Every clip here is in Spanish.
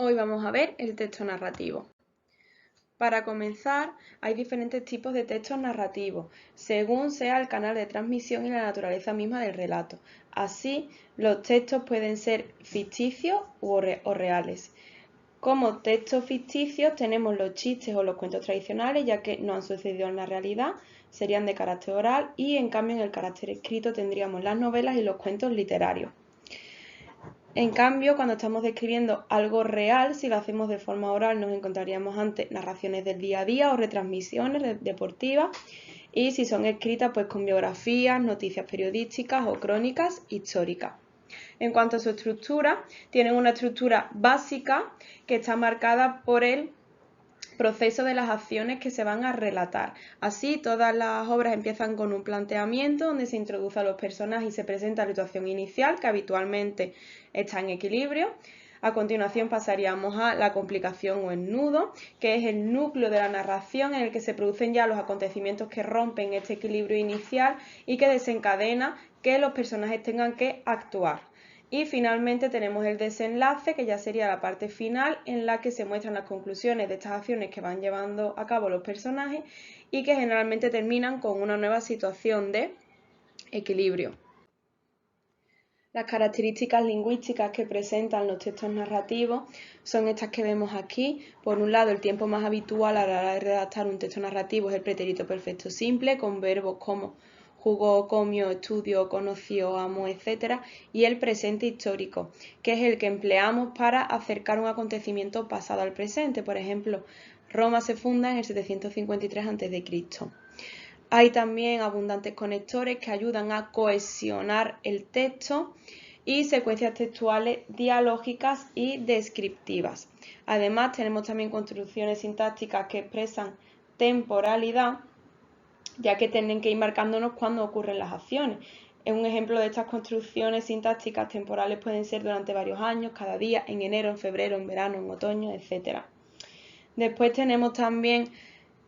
Hoy vamos a ver el texto narrativo. Para comenzar, hay diferentes tipos de textos narrativos, según sea el canal de transmisión y la naturaleza misma del relato. Así, los textos pueden ser ficticios o reales. Como textos ficticios tenemos los chistes o los cuentos tradicionales, ya que no han sucedido en la realidad, serían de carácter oral, y en cambio en el carácter escrito tendríamos las novelas y los cuentos literarios. En cambio, cuando estamos describiendo algo real, si lo hacemos de forma oral, nos encontraríamos ante narraciones del día a día o retransmisiones deportivas, y si son escritas, pues con biografías, noticias periodísticas o crónicas históricas. En cuanto a su estructura, tienen una estructura básica que está marcada por el proceso de las acciones que se van a relatar. Así, todas las obras empiezan con un planteamiento donde se introduce a los personajes y se presenta la situación inicial, que habitualmente está en equilibrio. A continuación pasaríamos a la complicación o el nudo, que es el núcleo de la narración en el que se producen ya los acontecimientos que rompen este equilibrio inicial y que desencadena que los personajes tengan que actuar. Y finalmente tenemos el desenlace, que ya sería la parte final en la que se muestran las conclusiones de estas acciones que van llevando a cabo los personajes y que generalmente terminan con una nueva situación de equilibrio. Las características lingüísticas que presentan los textos narrativos son estas que vemos aquí. Por un lado, el tiempo más habitual a la hora de redactar un texto narrativo es el pretérito perfecto simple, con verbos como jugó, comió, estudió, conoció, amó, etc. Y el presente histórico, que es el que empleamos para acercar un acontecimiento pasado al presente. Por ejemplo, Roma se funda en el 753 a.C. Hay también abundantes conectores que ayudan a cohesionar el texto y secuencias textuales dialógicas y descriptivas. Además, tenemos también construcciones sintácticas que expresan temporalidad, ya que tienen que ir marcándonos cuándo ocurren las acciones. Un ejemplo de estas construcciones sintácticas temporales pueden ser durante varios años, cada día, en enero, en febrero, en verano, en otoño, etc. Después tenemos también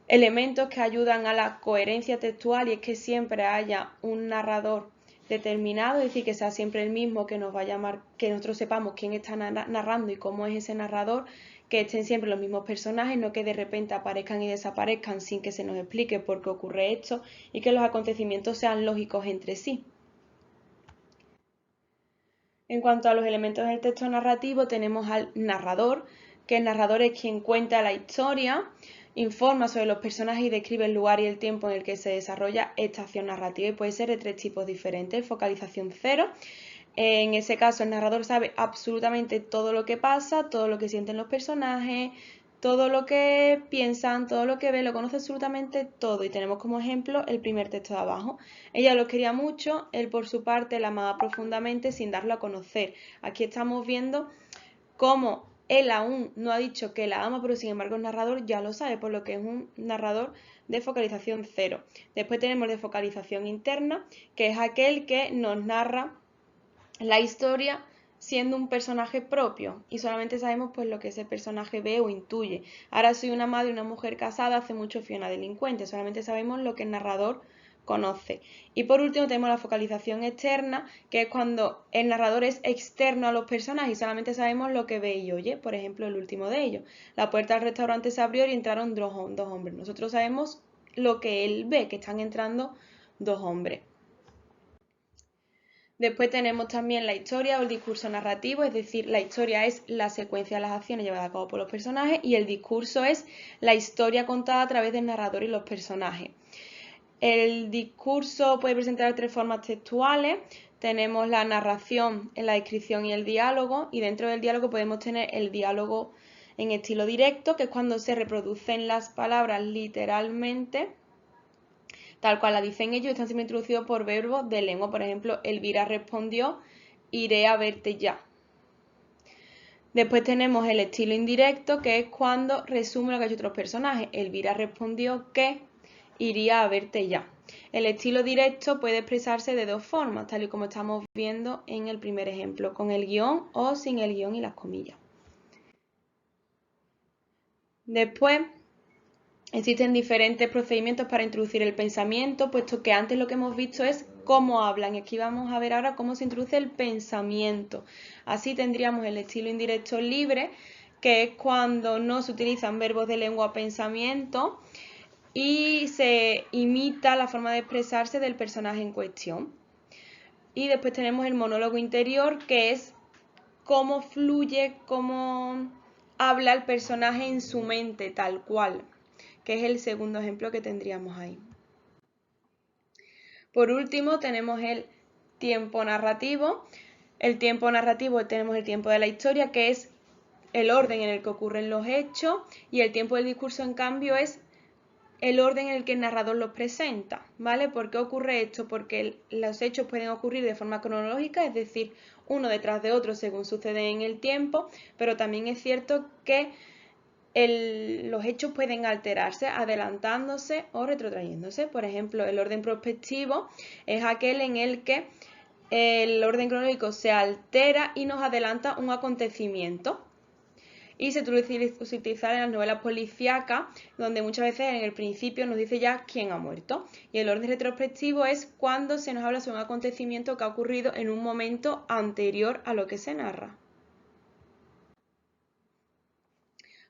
elementos que ayudan a la coherencia textual, y es que siempre haya un narrador determinado, es decir, que sea siempre el mismo, que nos vaya a que nosotros sepamos quién está narrando y cómo es ese narrador, que estén siempre los mismos personajes, no que de repente aparezcan y desaparezcan sin que se nos explique por qué ocurre esto, y que los acontecimientos sean lógicos entre sí. En cuanto a los elementos del texto narrativo, tenemos al narrador, que el narrador es quien cuenta la historia, informa sobre los personajes y describe el lugar y el tiempo en el que se desarrolla esta acción narrativa, y puede ser de tres tipos diferentes. Focalización cero. En ese caso, el narrador sabe absolutamente todo lo que pasa, todo lo que sienten los personajes, todo lo que piensan, todo lo que ve, lo conoce absolutamente todo. Y tenemos como ejemplo el primer texto de abajo. Ella lo quería mucho, él por su parte la amaba profundamente sin darlo a conocer. Aquí estamos viendo cómo él aún no ha dicho que la ama, pero sin embargo el narrador ya lo sabe, por lo que es un narrador de focalización cero. Después tenemos de focalización interna, que es aquel que nos narra la historia siendo un personaje propio y solamente sabemos pues lo que ese personaje ve o intuye. Ahora soy una madre y una mujer casada, hace mucho fui una delincuente, solamente sabemos lo que el narrador conoce. Y por último tenemos la focalización externa, que es cuando el narrador es externo a los personajes y solamente sabemos lo que ve y oye. Por ejemplo, el último de ellos: la puerta del restaurante se abrió y entraron dos hombres. Nosotros sabemos lo que él ve, que están entrando dos hombres. Después tenemos también la historia o el discurso narrativo, es decir, la historia es la secuencia de las acciones llevadas a cabo por los personajes y el discurso es la historia contada a través del narrador y los personajes. El discurso puede presentar tres formas textuales. Tenemos la narración, la descripción y el diálogo, y dentro del diálogo podemos tener el diálogo en estilo directo, que es cuando se reproducen las palabras literalmente tal cual la dicen ellos, están siempre introducidos por verbos de lengua. Por ejemplo, Elvira respondió: iré a verte ya. Después tenemos el estilo indirecto, que es cuando resume lo que ha hecho otros personajes. Elvira respondió que iría a verte ya. El estilo directo puede expresarse de dos formas, tal y como estamos viendo en el primer ejemplo, con el guión o sin el guión y las comillas. Después existen diferentes procedimientos para introducir el pensamiento, puesto que antes lo que hemos visto es cómo hablan, y aquí vamos a ver ahora cómo se introduce el pensamiento. Así tendríamos el estilo indirecto libre, que es cuando no se utilizan verbos de lengua o pensamiento y se imita la forma de expresarse del personaje en cuestión. Y después tenemos el monólogo interior, que es cómo fluye, cómo habla el personaje en su mente, tal cual, que es el segundo ejemplo que tendríamos ahí. Por último, tenemos el tiempo narrativo. El tiempo narrativo tenemos el tiempo de la historia, que es el orden en el que ocurren los hechos, y el tiempo del discurso, en cambio, es el orden en el que el narrador los presenta, ¿vale? ¿Por qué ocurre esto? Porque los hechos pueden ocurrir de forma cronológica, es decir, uno detrás de otro según sucede en el tiempo, pero también es cierto que los hechos pueden alterarse adelantándose o retrotrayéndose. Por ejemplo, el orden prospectivo es aquel en el que el orden cronológico se altera y nos adelanta un acontecimiento. Y se utiliza en las novelas policíacas, donde muchas veces en el principio nos dice ya quién ha muerto. Y el orden retrospectivo es cuando se nos habla sobre un acontecimiento que ha ocurrido en un momento anterior a lo que se narra.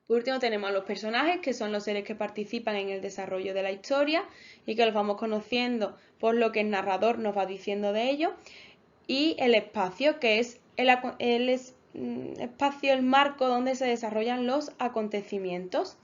Por último tenemos a los personajes, que son los seres que participan en el desarrollo de la historia y que los vamos conociendo por lo que el narrador nos va diciendo de ellos. Y el espacio, que es el espacio, el marco donde se desarrollan los acontecimientos.